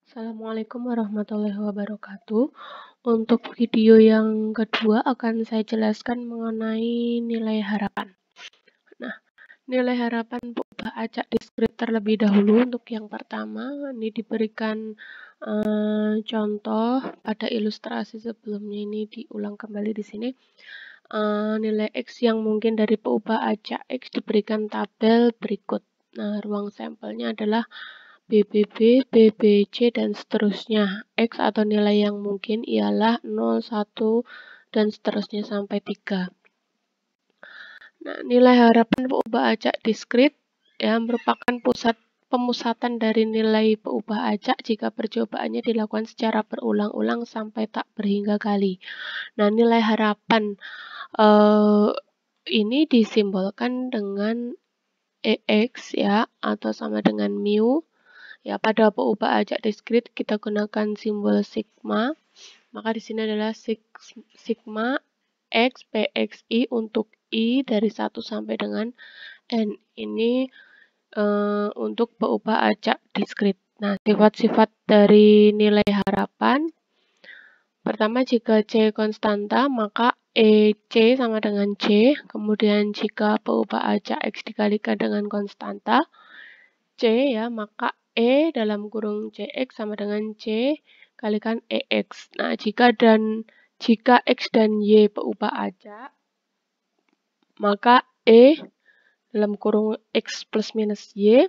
Assalamualaikum warahmatullahi wabarakatuh. Untuk video yang kedua akan saya jelaskan mengenai nilai harapan. Nah, nilai harapan ubah acak diskrit terlebih dahulu. Untuk yang pertama, ini diberikan contoh pada ilustrasi sebelumnya, ini diulang kembali di sini. Nilai X yang mungkin dari peubah acak X diberikan tabel berikut. Nah, ruang sampelnya adalah BBB, BBC, dan seterusnya. X atau nilai yang mungkin ialah 0, 1, dan seterusnya sampai 3. Nah, nilai harapan peubah acak diskrit ya merupakan pemusatan dari nilai peubah acak jika percobaannya dilakukan secara berulang-ulang sampai tak berhingga kali. Nah, nilai harapan ini disimbolkan dengan EX ya atau sama dengan mu. Ya, pada peubah acak diskrit kita gunakan simbol sigma. Maka di sini adalah sigma X PXI untuk I dari 1 sampai dengan N. Ini untuk peubah acak diskrit. Nah, sifat-sifat dari nilai harapan. Pertama, jika C konstanta, maka EC sama dengan C. Kemudian jika peubah acak X dikalikan dengan konstanta C ya, maka E dalam kurung CX sama dengan C kalikan EX. Nah, jika X dan Y peubah acak, maka E dalam kurung X plus minus Y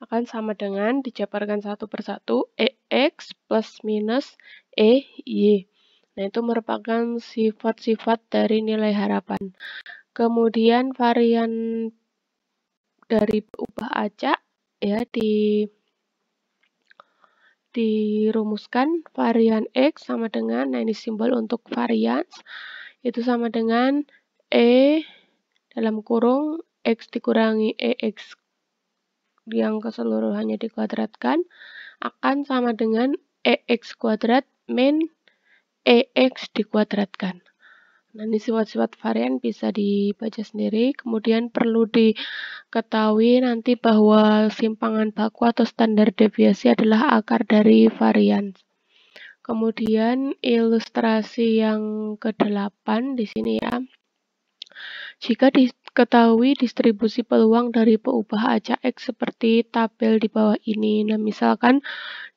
akan sama dengan dijabarkan satu persatu EX plus minus EY. Nah, itu merupakan sifat-sifat dari nilai harapan. Kemudian varian dari peubah acak ya dirumuskan varian X sama dengan, nah ini simbol untuk varians, itu sama dengan E dalam kurung X dikurangi EX yang keseluruhannya dikuadratkan akan sama dengan EX kuadrat min EX dikuadratkan. Nah, ini sifat-sifat varian bisa dibaca sendiri. Kemudian perlu diketahui nanti bahwa simpangan baku atau standar deviasi adalah akar dari varian. Kemudian ilustrasi yang ke-8 di sini ya. Jika diketahui distribusi peluang dari peubah acak X seperti tabel di bawah ini. Nah, misalkan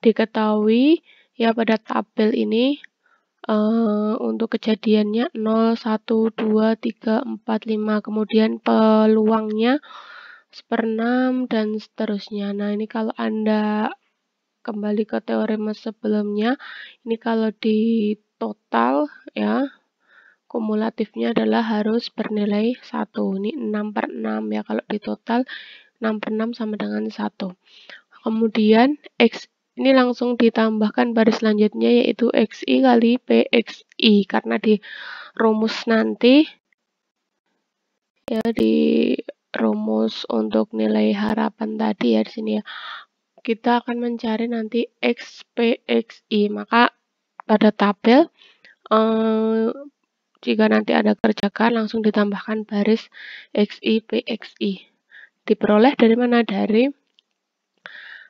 diketahui ya pada tabel ini untuk kejadiannya 0, 1, 2, 3, 4, 5. Kemudian peluangnya 1/6 dan seterusnya. Nah, ini kalau Anda kembali ke teorema sebelumnya, ini kalau di total ya, kumulatifnya adalah harus bernilai 1. Ini 6/6 ya, kalau di total 6/6 sama dengan 1. Kemudian X ini langsung ditambahkan baris selanjutnya yaitu XI kali PXI karena di rumus nanti ya di rumus untuk nilai harapan tadi ya di sini ya. Kita akan mencari nanti X PXI. Maka pada tabel jika nanti ada kerjakan langsung ditambahkan baris XI PXI. Diperoleh dari mana? Dari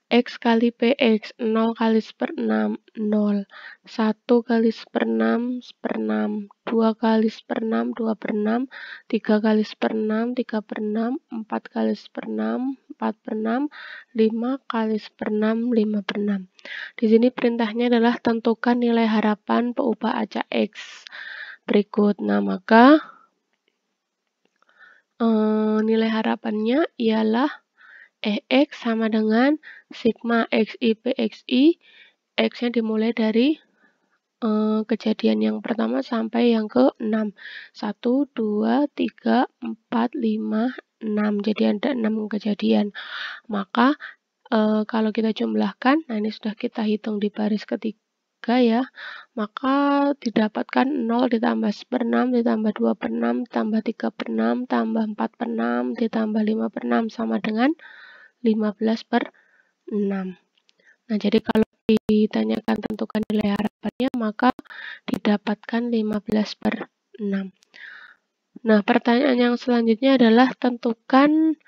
X kali PX, 0 kali 1/6, 0. 1 kali 1/6, 1/6. 2 kali 1/6, 2/6. 3 kali 1/6, 3/6. 4 kali 1/6, 4/6. 5 kali 1/6, 5/6. Di sini perintahnya adalah tentukan nilai harapan peubah acak X berikut. Nah, maka nilai harapannya ialah EX sama dengan sigma XI PXI, X-nya dimulai dari kejadian yang pertama sampai yang ke-6. 1, 2, 3, 4, 5, 6. Jadi ada 6 kejadian. Maka kalau kita jumlahkan, nah ini sudah kita hitung di baris ketiga ya, maka didapatkan 0 ditambah 1/6 ditambah 2/6 tambah 3/6 tambah 4/6 ditambah 5/6 sama dengan 15/6. Nah, jadi kalau ditanyakan tentukan nilai harapannya, maka didapatkan 15/6. Nah, pertanyaan yang selanjutnya adalah tentukan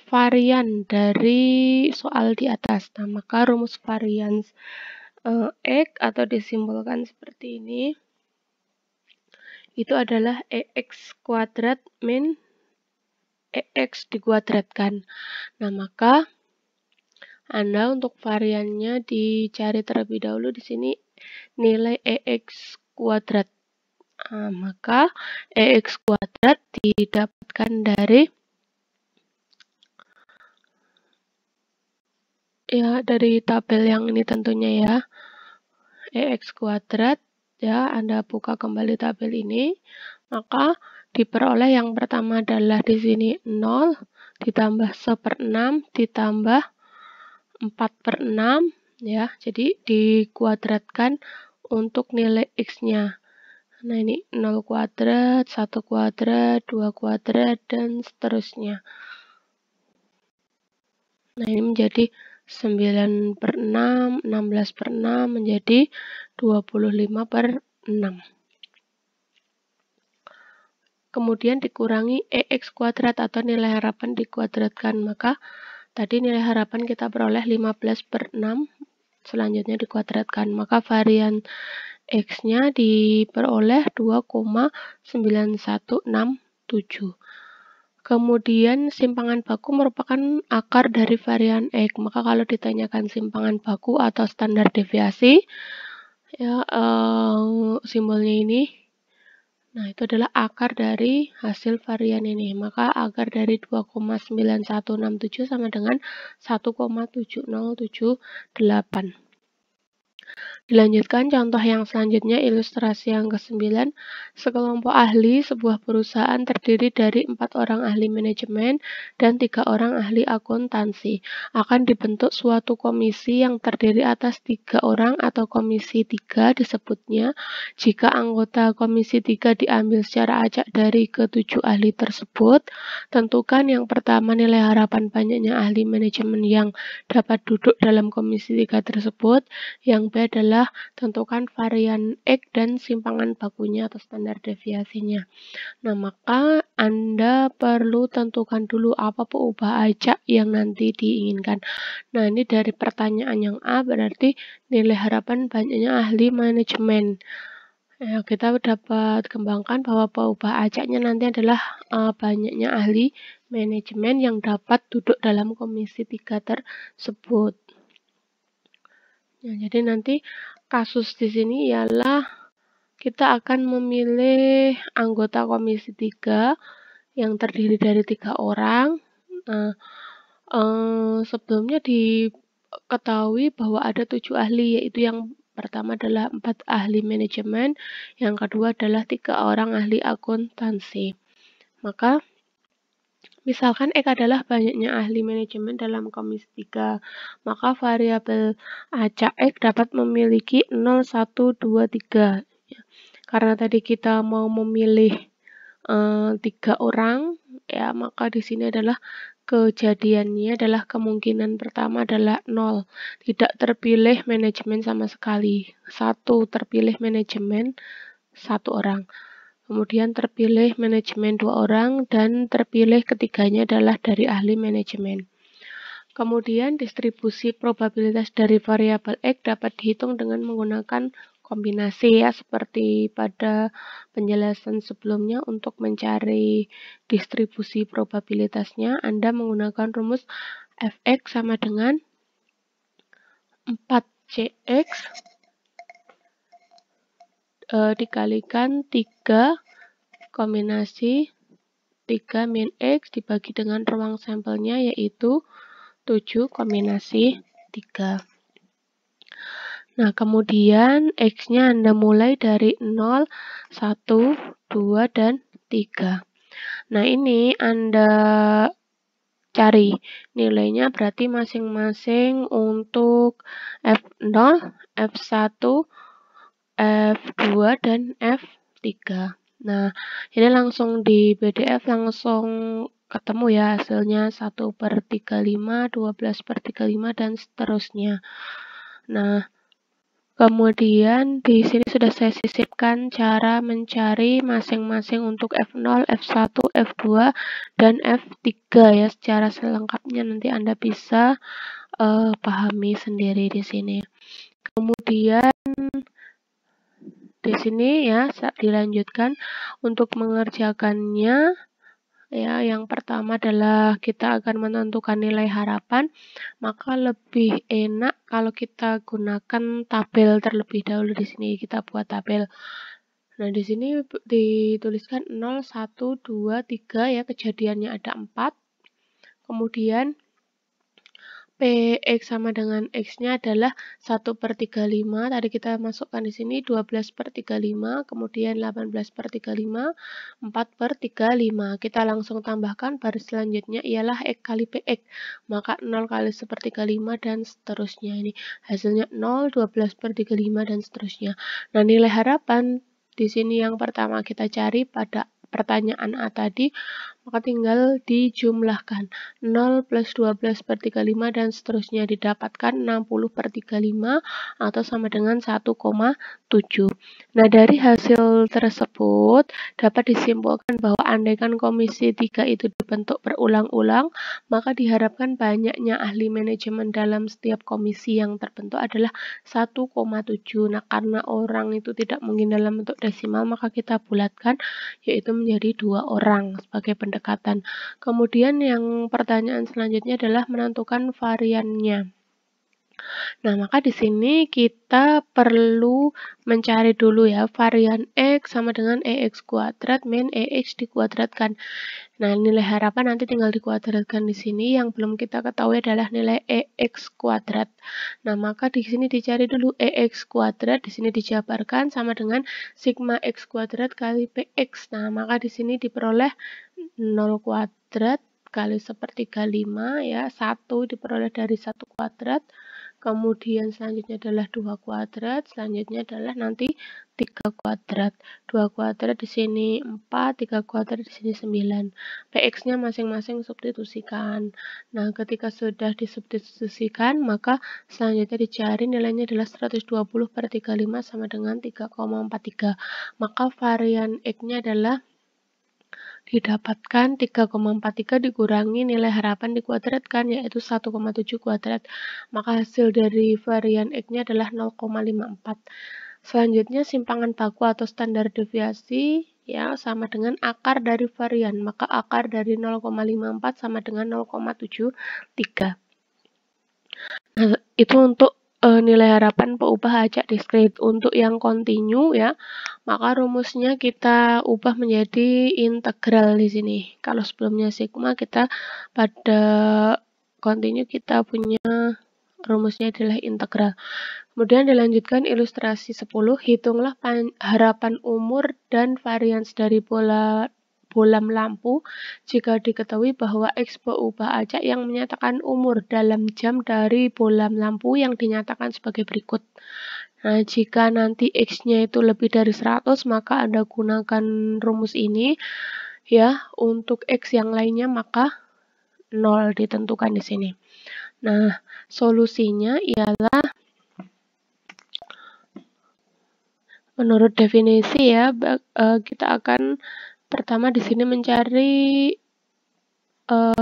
varian dari soal di atas. Nah, maka rumus varians X atau disimbolkan seperti ini, itu adalah EX kuadrat min EX dikuadratkan. Nah, maka Anda untuk variannya dicari terlebih dahulu di sini nilai EX kuadrat. Nah, maka EX kuadrat didapatkan dari tabel yang ini tentunya ya. EX kuadrat ya, Anda buka kembali tabel ini, maka diperoleh yang pertama adalah di sini 0 ditambah 1/6 ditambah 4/6 ya. Jadi dikuadratkan untuk nilai X-nya. Nah, ini 0 kuadrat, 1 kuadrat, 2 kuadrat, dan seterusnya. Nah, ini menjadi 9/6, 16/6 menjadi 25/6. Kemudian dikurangi EX kuadrat atau nilai harapan dikuadratkan. Maka tadi nilai harapan kita peroleh 15/6, selanjutnya dikuadratkan. Maka varian X-nya diperoleh 2,9167. Kemudian simpangan baku merupakan akar dari varian X. Maka kalau ditanyakan simpangan baku atau standar deviasi, ya simbolnya ini, nah itu adalah akar dari hasil varian ini. Maka akar dari 2,9167 sama dengan 1,7078. Dilanjutkan contoh yang selanjutnya, ilustrasi yang ke-9. Sekelompok ahli sebuah perusahaan terdiri dari 4 orang ahli manajemen dan 3 orang ahli akuntansi. Akan dibentuk suatu komisi yang terdiri atas 3 orang atau komisi 3 disebutnya. Jika anggota komisi 3 diambil secara acak dari ke-7 ahli tersebut, tentukan yang pertama nilai harapan banyaknya ahli manajemen yang dapat duduk dalam komisi 3 tersebut. Yang B adalah tentukan varian X dan simpangan bakunya atau standar deviasinya. Nah, maka Anda perlu tentukan dulu apa peubah acak yang nanti diinginkan. Nah, ini dari pertanyaan yang A berarti nilai harapan banyaknya ahli manajemen. Ya, kita dapat kembangkan bahwa peubah acaknya nanti adalah banyaknya ahli manajemen yang dapat duduk dalam komisi 3 tersebut. Nah, jadi nanti kasus di sini ialah kita akan memilih anggota komisi 3 yang terdiri dari 3 orang. Nah, sebelumnya diketahui bahwa ada 7 ahli, yaitu yang pertama adalah 4 ahli manajemen, yang kedua adalah 3 orang ahli akuntansi. Maka misalkan X adalah banyaknya ahli manajemen dalam komisi 3, maka variabel acak X dapat memiliki 0, 1, 2, 3. Karena tadi kita mau memilih 3 orang, ya maka di sini adalah kejadiannya adalah kemungkinan pertama adalah 0. Tidak terpilih manajemen sama sekali. 1 terpilih manajemen 1 orang. Kemudian terpilih manajemen 2 orang, dan terpilih ketiganya adalah dari ahli manajemen. Kemudian distribusi probabilitas dari variabel X dapat dihitung dengan menggunakan kombinasi ya, seperti pada penjelasan sebelumnya. Untuk mencari distribusi probabilitasnya, Anda menggunakan rumus Fx sama dengan 4Cx dikalikan 3 kombinasi 3 min X dibagi dengan ruang sampelnya, yaitu 7 kombinasi 3. Nah, kemudian X-nya Anda mulai dari 0, 1, 2, dan 3. Nah, ini Anda cari nilainya, berarti masing-masing untuk F0, F1, F2, dan F3. Nah, ini langsung di PDF langsung ketemu ya hasilnya 1/35, 12/35, dan seterusnya. Nah, Kemudian di sini sudah saya sisipkan cara mencari masing-masing untuk F0, F1, F2, dan F3 ya, secara selengkapnya nanti Anda bisa pahami sendiri di sini. Kemudian di sini ya dilanjutkan untuk mengerjakannya. Ya, yang pertama adalah kita akan menentukan nilai harapan, maka lebih enak kalau kita gunakan tabel terlebih dahulu. Di sini kita buat tabel. Nah, di sini dituliskan 0, 1, 2, 3 ya, kejadiannya ada 4. Kemudian PX sama dengan X-nya adalah 1/35. Tadi kita masukkan di sini 12/35, kemudian 18/35, 4/35. Kita langsung tambahkan baris selanjutnya ialah X kali PX. Maka 0 kali 1/35 dan seterusnya. Ini hasilnya 0, 12/35 dan seterusnya. Nah, nilai harapan di sini yang pertama kita cari pada pertanyaan A tadi, maka tinggal dijumlahkan 0 plus 12/35 dan seterusnya, didapatkan 60/35 atau sama dengan 1,7. Nah, dari hasil tersebut dapat disimpulkan bahwa andaikan komisi 3 itu dibentuk berulang-ulang, maka diharapkan banyaknya ahli manajemen dalam setiap komisi yang terbentuk adalah 1,7. Nah, karena orang itu tidak mungkin dalam bentuk desimal, maka kita bulatkan yaitu menjadi 2 orang sebagai pendekatan. Kemudian yang pertanyaan selanjutnya adalah menentukan variannya. Nah, maka di sini kita perlu mencari dulu ya, varian X sama dengan EX kuadrat min EX dikuadratkan. Nah, nilai harapan nanti tinggal dikuadratkan di sini. Yang belum kita ketahui adalah nilai EX kuadrat. Nah, maka di sini dicari dulu EX kuadrat, di sini dijabarkan sama dengan sigma X kuadrat kali PX. Nah, maka di sini diperoleh 0 kuadrat kali 1/35 ya, 1 diperoleh dari 1 kuadrat, kemudian selanjutnya adalah 2 kuadrat, selanjutnya adalah nanti 3 kuadrat. 2 kuadrat di sini 4, 3 kuadrat di sini 9. PX-nya masing-masing substitusikan. Nah, ketika sudah disubstitusikan, maka selanjutnya dicari nilainya adalah 120/35 sama dengan 3,43. Maka varian X-nya adalah didapatkan 3,43 dikurangi nilai harapan dikuadratkan, yaitu 1,7 kuadrat. Maka hasil dari varian X-nya adalah 0,54. Selanjutnya simpangan baku atau standar deviasi ya sama dengan akar dari varian. Maka akar dari 0,54 sama dengan 0,73. Nah, itu untuk nilai harapan peubah acak diskrit. Untuk yang kontinu ya, maka rumusnya kita ubah menjadi integral di sini. Kalau sebelumnya sigma, kita pada kontinu kita punya rumusnya adalah integral. Kemudian dilanjutkan ilustrasi 10, hitunglah harapan umur dan varians dari bolam lampu jika diketahui bahwa X peubah acak yang menyatakan umur dalam jam dari bolam lampu yang dinyatakan sebagai berikut. Nah, jika nanti X-nya itu lebih dari 100, maka Anda gunakan rumus ini ya. Untuk X yang lainnya maka 0 ditentukan di sini. Nah, solusinya ialah menurut definisi ya, kita akan pertama di sini mencari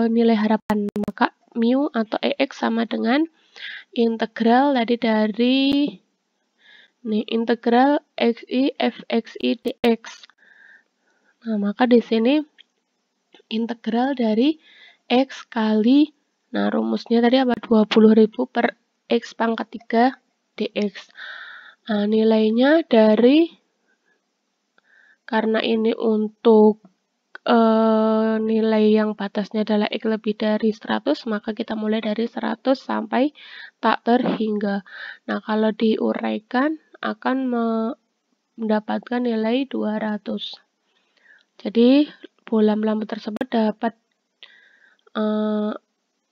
nilai harapan. Maka mu atau EX sama dengan integral tadi dari integral XI fXI dx. Nah, maka di sini integral dari X kali, nah rumusnya tadi apa? 20.000 per X pangkat 3 dx. Nah, nilainya dari, karena ini untuk nilai yang batasnya adalah X lebih dari 100, maka kita mulai dari 100 sampai tak terhingga. Nah, kalau diuraikan akan mendapatkan nilai 200. Jadi, bolam lampu tersebut dapat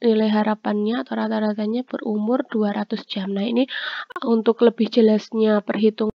nilai harapannya atau rata-ratanya berumur 200 jam. Nah, ini untuk lebih jelasnya perhitungan